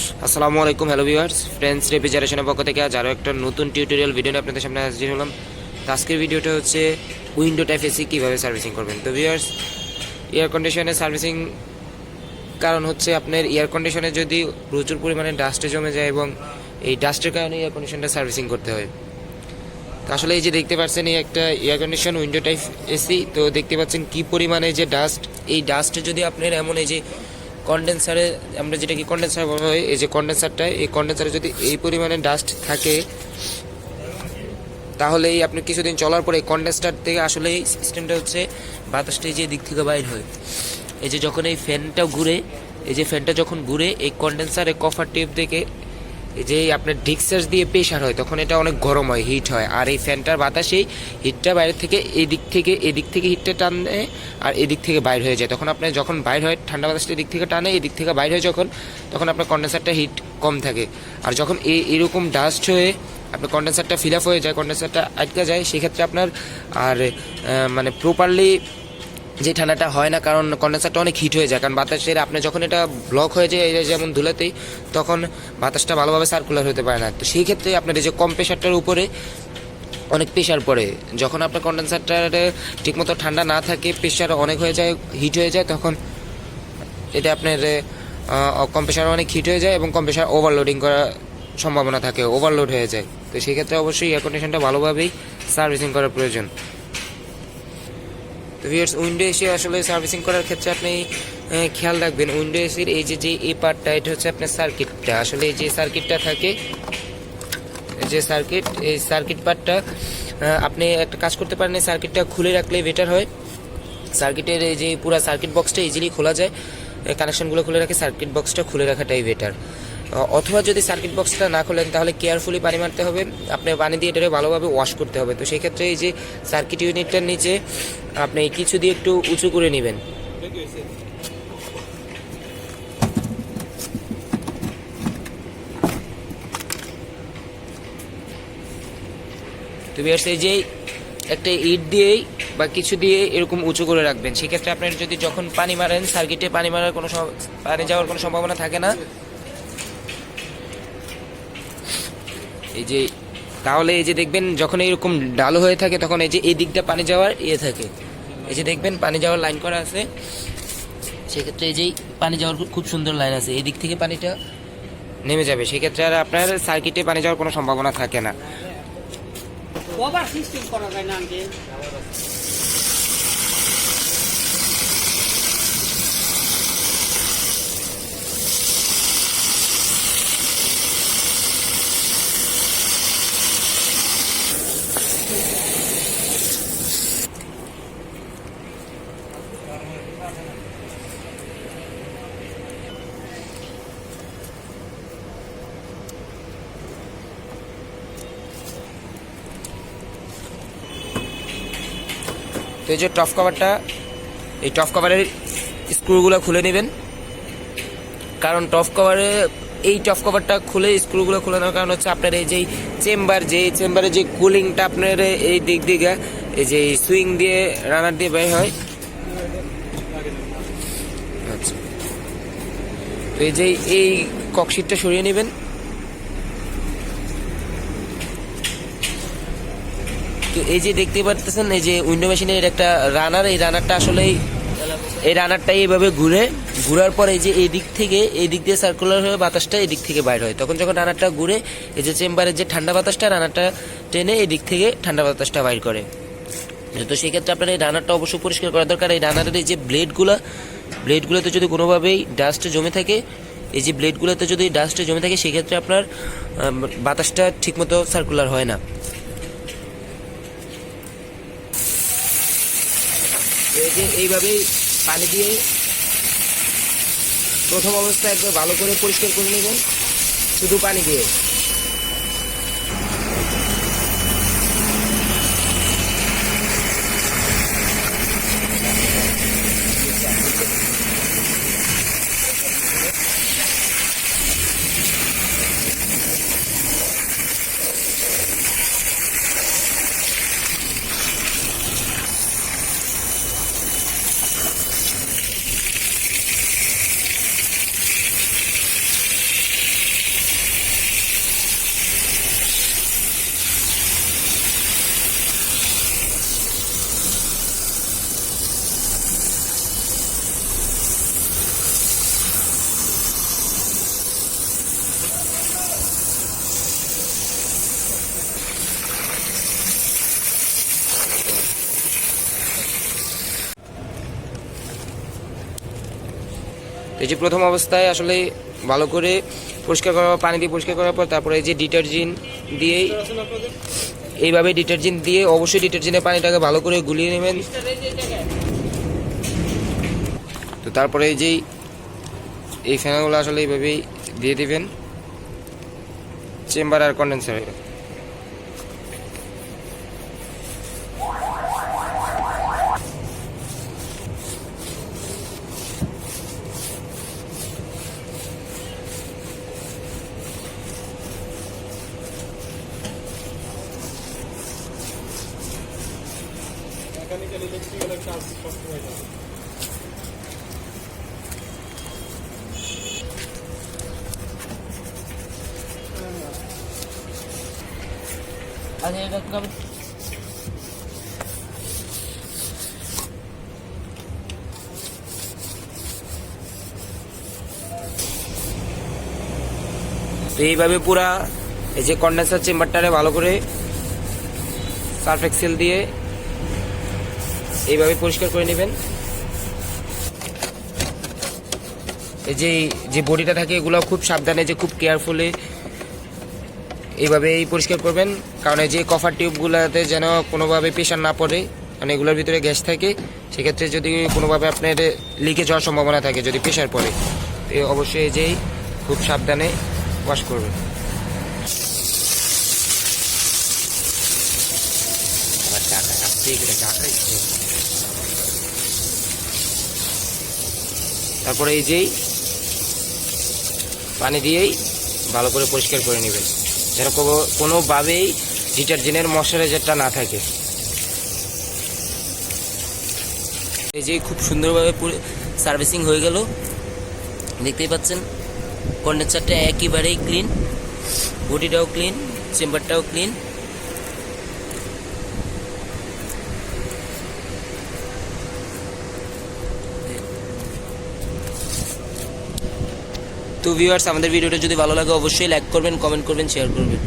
আসসালামু আলাইকুম, hello viewers, friends রেফ্রিজারেশনের পক্ষ থেকে আজ আরও একটা নতুন টিউটোরিয়াল ভিডিও নিয়ে আপনাদের সামনে হাজির হলাম। তো আজকের ভিডিওটা হচ্ছে উইন্ডো টাইপ এসি কীভাবে সার্ভিসিং করবেন। তো ভিউয়ার্স, এয়ার কন্ডিশনের সার্ভিসিং কারণ হচ্ছে আপনার এয়ার কন্ডিশনে যদি প্রচুর পরিমাণে ডাস্টে জমে যায় এবং এই ডাস্টের কারণে এয়ার কন্ডিশনটা সার্ভিসিং করতে হয়। তো আসলে এই যে দেখতে পাচ্ছেন, এই একটা air condition window type AC. তো দেখতে পাচ্ছেন কী পরিমাণে যে ডাস্ট, এই ডাস্টে যদি আপনার এমন এই যে কন্ডেন্সারে, আমরা যেটাকে কন্ডেন্সার বলা হয়, এই যে কন্ডেন্সারটা, এই কন্ডেন্সারে যদি এই পরিমাণে ডাস্ট থাকে তাহলে এই আপনি কিছুদিন চলার পরে এই কন্ডেন্সার থেকে আসলে এই সিস্টেমটা হচ্ছে বাতাসটা এই যে দিক থেকে বাইর হয়। এই যে যখন এই ফ্যানটা ঘুরে, এই যে ফ্যানটা যখন ঘুরে এই কন্ডেন্সারে কভার টেপ থেকে এই যে আপনার ডিক্সার্স দিয়ে প্রেশার হয়, তখন এটা অনেক গরম হয়, হিট হয়। আর এই ফ্যানটার বাতাসেই হিটটা বাইরে থেকে এদিক থেকে হিটটা টানে আর এদিক থেকে বাইর হয়ে যায়। তখন আপনার যখন বাইর হয় ঠান্ডা বাতাসটা এদিক থেকে টানে, এদিক থেকে বাইর হয় তখন আপনার কন্ডেন্সারটা হিট কম থাকে। আর যখন এরকম ডাস্ট হয়ে আপনার কন্ডেন্সারটা ফিল আপ হয়ে যায়, কন্ডেন্সারটা আটকে যায়, সেক্ষেত্রে আপনার আর মানে প্রপারলি যে ঠান্ডাটা হয় না, কারণ কন্ডেন্সারটা অনেক হিট হয়ে যায়। কারণ বাতাসের আপনার যখন এটা ব্লক হয়ে যায়, যেমন ধুলাতেই, তখন বাতাসটা ভালোভাবে সার্কুলার হতে পারে না। তো সেই ক্ষেত্রে আপনার এই যে কম্প্রেসারটার উপরে অনেক প্রেশার পড়ে। যখন আপনার কন্ডেন্সারটা ঠিকমতো ঠান্ডা না থাকে, প্রেশার অনেক হয়ে যায়, হিট হয়ে যায়, তখন এটা আপনার কম্প্রেসার অনেক হিট হয়ে যায় এবং কম্প্রেসার ওভারলোডিং করার সম্ভাবনা থাকে, ওভারলোড হয়ে যায়। তো সেই ক্ষেত্রে অবশ্যই এয়ার কন্ডিশনটা ভালোভাবেই সার্ভিসিং করার প্রয়োজন। তো ভিউয়ার্স, উইন্ডো এসি আসলে সার্ভিসিং করার ক্ষেত্রে আপনি খেয়াল রাখবেন, উইন্ডো এসির এই যে এই পার্টটা, এটা হচ্ছে আপনার সার্কিটটা। আসলে এই যে সার্কিটটা থাকে, যে এই সার্কিট পার্টটা আপনি একটা কাজ করতে পারেন, এই সার্কিটটা খুলে রাখলে বেটার হয়। সার্কিটের এই যে পুরো সার্কিট বক্সটা ইজিলি খোলা যায়, কানেকশনগুলো খুলে রাখে, সার্কিট বক্সটা খুলে রাখাটাই বেটার। অথবা যদি সার্কিট বক্সটা না খোলেন তাহলে কেয়ারফুলি পানি মারতে হবে, আপনি পানি দিয়ে এটাকে ভালোভাবে ওয়াশ করতে হবে। তো সেই ক্ষেত্রে এই যে সার্কিট ইউনিটটার নিচে আপনি কিছু দিয়ে একটু উঁচু করে নেবেন। তো ভিউয়ার্স, এই যে একটা ইট দিয়েই বা কিছু দিয়ে এরকম উঁচু করে রাখবেন। সেক্ষেত্রে আপনার যদি যখন পানি মারেন, সার্কিটে পানি মারার পানি যাওয়ার কোনো সম্ভাবনা থাকে না। এই যে তাহলে এই যে দেখবেন, যখন এরকম ডালো হয়ে থাকে তখন এই যে এই দিকটা পানি যাওয়ার থাকে, এই যে দেখবেন পানি যাওয়ার লাইন করা আছে, সেক্ষেত্রে এই যে পানি যাওয়ার খুব সুন্দর লাইন আছে, এই দিক থেকে পানিটা নেমে যাবে। সেক্ষেত্রে আর আপনার সার্কিটে পানি যাওয়ার কোনো সম্ভাবনা থাকে না। ওভার সিস্টেম করা যায় না যে তো এই যে টপ কভারটা, এই টপ কভারের স্ক্রুগুলো খুলে নেবেন, কারণ এই টপ কভারটা খুলে স্ক্রুগুলো খুলে নেওয়ার কারণ হচ্ছে আপনার এই যে চেম্বারে যে কুলিংটা আপনার এই দিক দিকে এই যে সুইং দিয়ে রানার দিয়ে বের হয়। আচ্ছা, তো এই যে এই ককশিটটা সরিয়ে নেবেন। তো এই যে দেখতে পাচ্ছেন, এই যে উইন্ডো মেশিনের একটা রানার, এই রানারটা আসলে এই রানারটা এইভাবে ঘুরার পর এই যে এই দিক দিয়ে সার্কুলার হয়ে বাতাসটা এই দিক থেকে বাইর হয়। তখন যখন রানারটা ঘুরে, এই যে চেম্বারের যে ঠান্ডা বাতাসটা, রানারটা টেনে এই দিক থেকে ঠান্ডা বাতাসটা বাইর করে। তো সেক্ষেত্রে আপনার এই রানারটা অবশ্যই পরিষ্কার করা দরকার। এই রানারের এই যে ব্লেডগুলোতে যদি কোনোভাবেই ডাস্ট জমে থাকে, এই যে ব্লেডগুলোতে যদি ডাস্ট জমে থাকে, সেক্ষেত্রে আপনার বাতাসটা ঠিকমতো সার্কুলার হয় না। এই যে এইভাবেই পানি দিয়ে প্রথম অবস্থায় একবার ভালো করে পরিষ্কার করে নেবেন, শুধু পানি দিয়ে। তো এই যে প্রথম অবস্থায় আসলে ভালো করে পরিষ্কার করার পর, পানি দিয়ে পরিষ্কার করার পর তারপরে এই যে ডিটারজেন্ট দিয়েই এইভাবে ডিটারজেন্ট দিয়ে অবশ্যই ডিটারজেন্টের পানিটাকে ভালো করে গুলিয়ে নেবেন। তো তারপরে এই যেই এই ফেনাগুলো আসলে এইভাবেই দিয়ে দিবেন চেম্বার আর কন্ডেন্সারে। আচ্ছা এটা কবে তো এইভাবে পুরা এই যে কন্ডেন্সার চেম্বারটারে ভালো করে সার্ফ এক্সেল দিয়ে এইভাবে পরিষ্কার করে নেবেন। এই যে বডিটা থাকে এগুলো খুব সাবধানে, যে খুব কেয়ারফুলি এইভাবেই পরিষ্কার করবেন, কারণ এই যে কভার টিউবগুলোতে যেন কোনোভাবে প্রেশার না পড়ে, কারণ এগুলোর ভিতরে গ্যাস থাকে। সেক্ষেত্রে যদি কোনোভাবে আপনার লিকেজ হওয়ার সম্ভাবনা থাকে যদি প্রেশার পড়ে, তো অবশ্যই এই যেই খুব সাবধানে ওয়াশ করবেন। তারপরে এই যেই পানি দিয়েই ভালো করে পরিষ্কার করে নেবেন, যেন কোনোভাবেই ডিটারজেন্টের ময়শ্চারাইজারটা না থাকে। এই যে খুব সুন্দরভাবে সার্ভিসিং হয়ে গেল, দেখতেই পাচ্ছেন কন্ডেন্সারটা একেবারেই ক্লিন, বডিটাও ক্লিন, চেম্বারটাও ক্লিন। তো ভিউয়ার্স, আমাদের ভিডিওটা যদি ভালো লাগে অবশ্যই লাইক করবেন, কমেন্ট করবেন, শেয়ার করবেন।